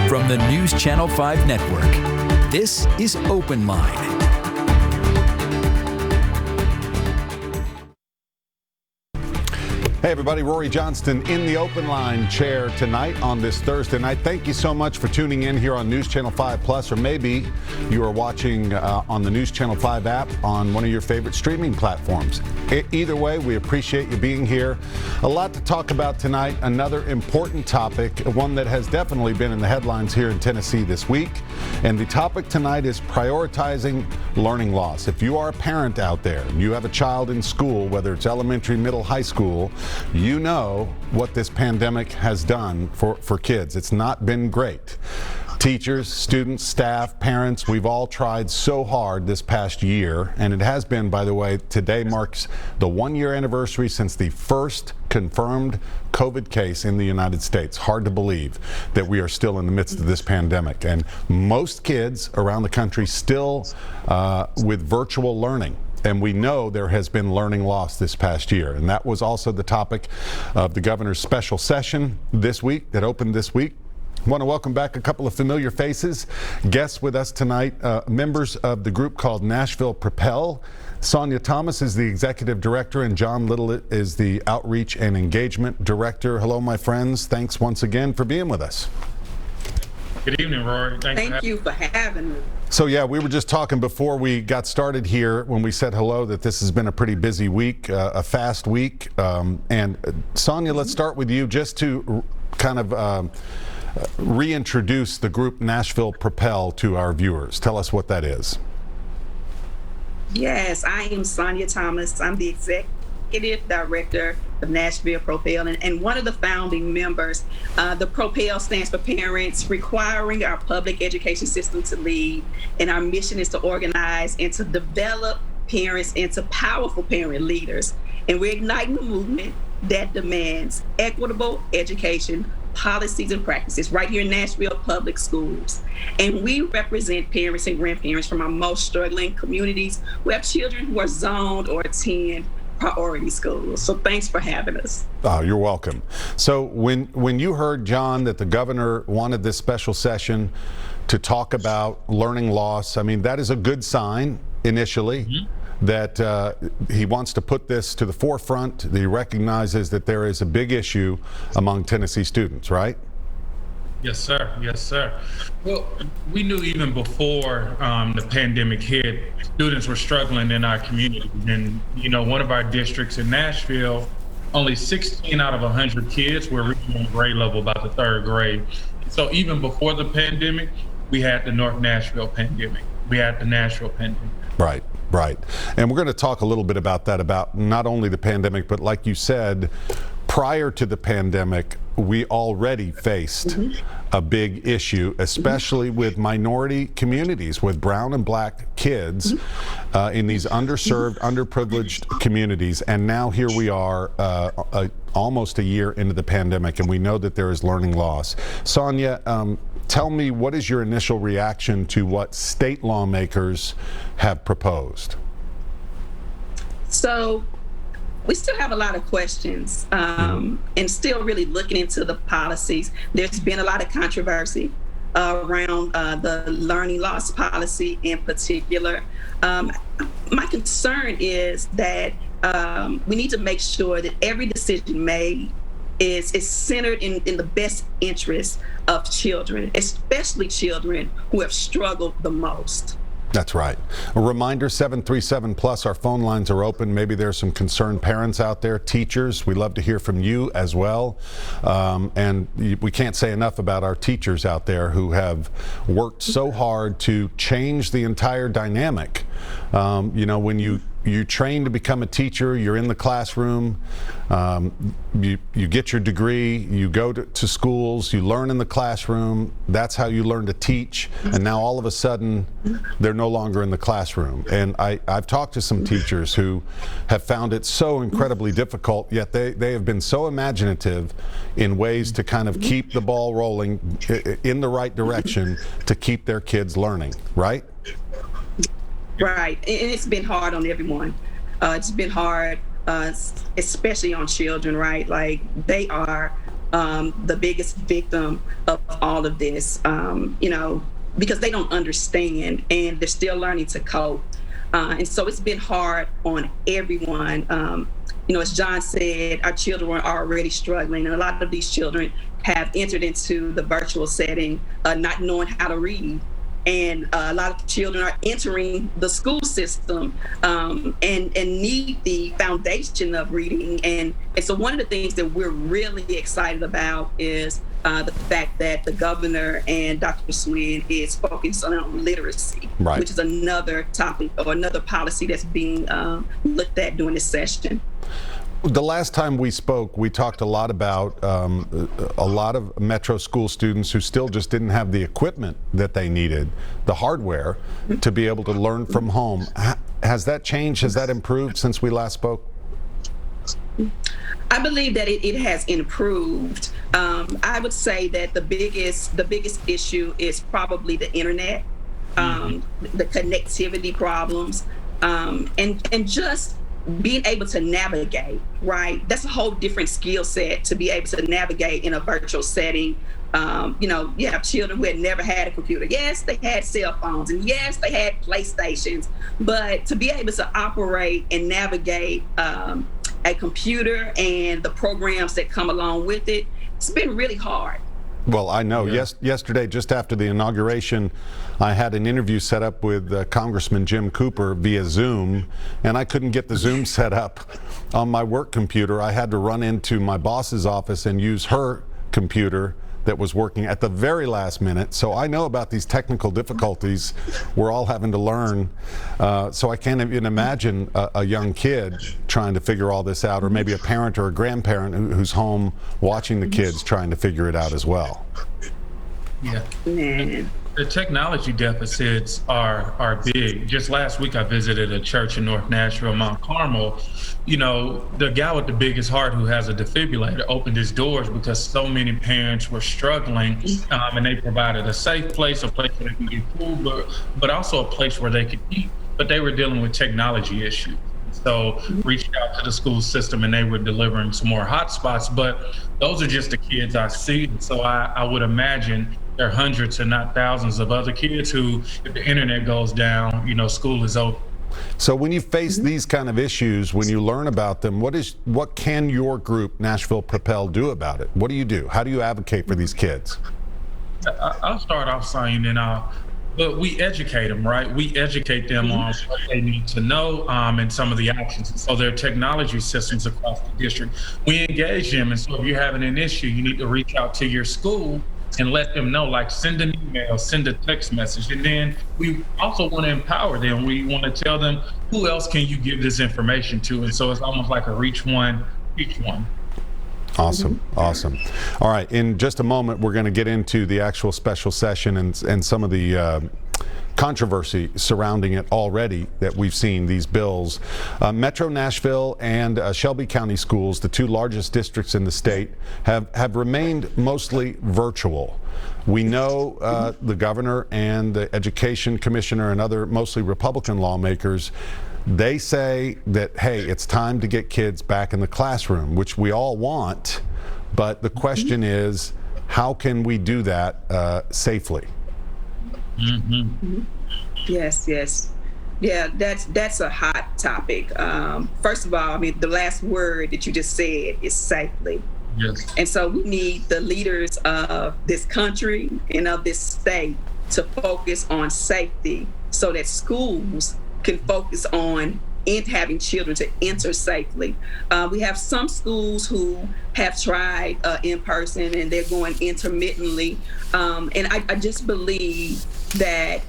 From the News Channel 5 Network, this is Open Line. Hey everybody, Rhori Johnston in the Open Line chair tonight on this Thursday night. Thank you so much for tuning in here on News Channel 5 Plus, or maybe you are watching on the News Channel 5 app on one of your favorite streaming platforms. Either way, we appreciate you being here. A lot to talk about tonight. Another important topic, one that has definitely been in the headlines here in Tennessee this week. And the topic tonight is prioritizing learning loss. If you are a parent out there and you have a child in school, whether it's elementary, middle, high school, you know what this pandemic has done for kids. It's not been great. Teachers, students, staff, parents, we've all tried so hard this past year, and it has been, by the way, today marks the 1-year anniversary since the first confirmed COVID case in the United States. Hard to believe that we are still in the midst of this pandemic, and most kids around the country still with virtual learning. And we know there has been learning loss this past year. And that was also the topic of the governor's special session this week, that opened this week. I want to welcome back a couple of familiar faces. Guests with us tonight, members of the group called Nashville PROPEL. Sonya Thomas is the executive director, and John Little is the outreach and engagement director. Hello, my friends. Thanks once again for being with us. Good evening, Rhori. Thank you for having me. So yeah, we were just talking before we got started here when we said hello that this has been a pretty busy week, a fast week. And Sonya, let's start with you just to kind of reintroduce the group Nashville PROPEL to our viewers. Tell us what that is. Yes, I am Sonya Thomas. I'm the executive director of Nashville PROPEL and one of the founding members. The PROPEL stands for Parents Requiring Our Public Education System to Lead, and our mission is to organize and to develop parents into powerful parent leaders. And we're igniting a movement that demands equitable education policies and practices right here in Nashville public schools. And we represent parents and grandparents from our most struggling communities who have children who are zoned or attend priority schools. So thanks for having us. Oh, you're welcome. So when you heard, John, that the governor wanted this special session to talk about learning loss, I mean, that is a good sign initially, that he wants to put this to the forefront, that he recognizes that there is a big issue among Tennessee students, right? Yes, sir. Yes, sir. Well, we knew even before the pandemic hit, students were struggling in our community. And, you know, one of our districts in Nashville, only 16 out of 100 kids were reaching grade level by the 3rd grade. So even before the pandemic, we had the North Nashville pandemic. We had the Nashville pandemic. Right. Right. And we're going to talk a little bit about that, about not only the pandemic, but like you said, prior to the pandemic, we already faced a big issue, especially with minority communities, with brown and black kids in these underserved, underprivileged communities. And now here we are almost a year into the pandemic, and we know that there is learning loss. Sonya, tell me, what is your initial reaction to what state lawmakers have proposed? So we still have a lot of questions and still really looking into the policies. There's been a lot of controversy around the learning loss policy in particular. My concern is that we need to make sure that every decision made is centered in the best interest of children, especially children who have struggled the most. That's right. A reminder, 737+, our phone lines are open. Maybe there's some concerned parents out there, teachers. We'd love to hear from you as well. And we can't say enough about our teachers out there who have worked so hard to change the entire dynamic. You know, when you train to become a teacher, you're in the classroom, you get your degree, you go to schools, you learn in the classroom, that's how you learn to teach, and now all of a sudden they're no longer in the classroom. And I've talked to some teachers who have found it so incredibly difficult, yet they have been so imaginative in ways to kind of keep the ball rolling in the right direction to keep their kids learning, right? Right, and it's been hard on everyone. It's been hard, especially on children, right? Like, they are the biggest victim of all of this, because they don't understand and they're still learning to cope. And so it's been hard on everyone. As John said, our children were already struggling, and a lot of these children have entered into the virtual setting not knowing how to read. And a lot of children are entering the school system and need the foundation of reading. And so one of the things that we're really excited about is the fact that the governor and Dr. Swin is focused on literacy, right, which is another topic or another policy that's being looked at during this session. The last time we spoke, we talked a lot about a lot of Metro school students who still just didn't have the equipment that they needed, the hardware, to be able to learn from home. Has that changed? Has that improved since we last spoke? I believe that it has improved. I would say that the biggest issue is probably the internet, the connectivity problems, and just being able to navigate, right? That's a whole different skill set to be able to navigate in a virtual setting. You have children who had never had a computer. Yes, they had cell phones, and yes, they had PlayStations, but to be able to operate and navigate a computer and the programs that come along with it, it's been really hard. Well, I know. Yeah. Yesterday, just after the inauguration, I had an interview set up with Congressman Jim Cooper via Zoom, and I couldn't get the Zoom set up on my work computer. I had to run into my boss's office and use her computer that was working at the very last minute. So I know about these technical difficulties we're all having to learn. So I can't even imagine a young kid trying to figure all this out, or maybe a parent or a grandparent who's home watching the kids trying to figure it out as well. Yeah. Man. The technology deficits are big. Just last week, I visited a church in North Nashville, Mount Carmel. The guy with the biggest heart who has a defibrillator opened his doors because so many parents were struggling, and they provided a safe place, a place where they could get food, but also a place where they could eat. But they were dealing with technology issues. So reached out to the school system, and they were delivering some more hotspots. But those are just the kids I see. So I would imagine there are hundreds and not thousands of other kids who, if the internet goes down, school is over. So when you face these kind of issues, when you learn about them, what can your group, Nashville PROPEL, do about it? What do you do? How do you advocate for these kids? I'll start off saying, but we educate them, right? We educate them on what they need to know and some of the options. So there are technology systems across the district. We engage them, and so if you're having an issue, you need to reach out to your school and let them know, like send an email, send a text message. And then we also want to empower them. We want to tell them, who else can you give this information to? And so it's almost like a reach one, teach one. Awesome. Awesome. All right. In just a moment, we're going to get into the actual special session and some of the controversy surrounding it already that we've seen, these bills. Metro Nashville and Shelby County Schools, the two largest districts in the state, have remained mostly virtual. We know the governor and the education commissioner and other mostly Republican lawmakers, they say that, hey, it's time to get kids back in the classroom, which we all want, but the question is, how can we do that safely? Yes. Yeah, that's a hot topic. First of all, the last word that you just said is safely. Yes. And so we need the leaders of this country and of this state to focus on safety so that schools can focus on having children to enter safely. We have some schools who have tried in person and they're going intermittently. And I just believe that,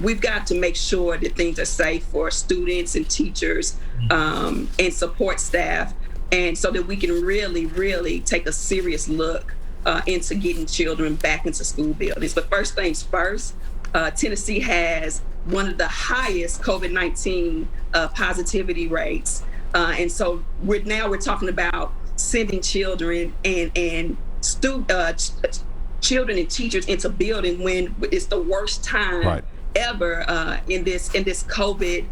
we've got to make sure that things are safe for students and teachers and support staff. And so that we can really, really take a serious look into getting children back into school buildings. But first things first, Tennessee has one of the highest COVID-19 positivity rates. And so we're talking about sending children and children and teachers into building when it's the worst time ever in this COVID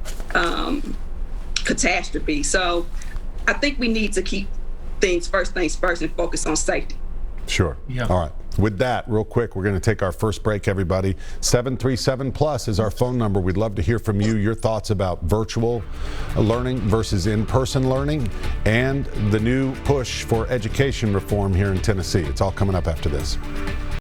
catastrophe. So I think we need to keep things first and focus on safety. Sure. Yeah. All right. With that, real quick, we're going to take our first break, everybody. 737+ is our phone number. We'd love to hear from you, your thoughts about virtual learning versus in-person learning and the new push for education reform here in Tennessee. It's all coming up after this.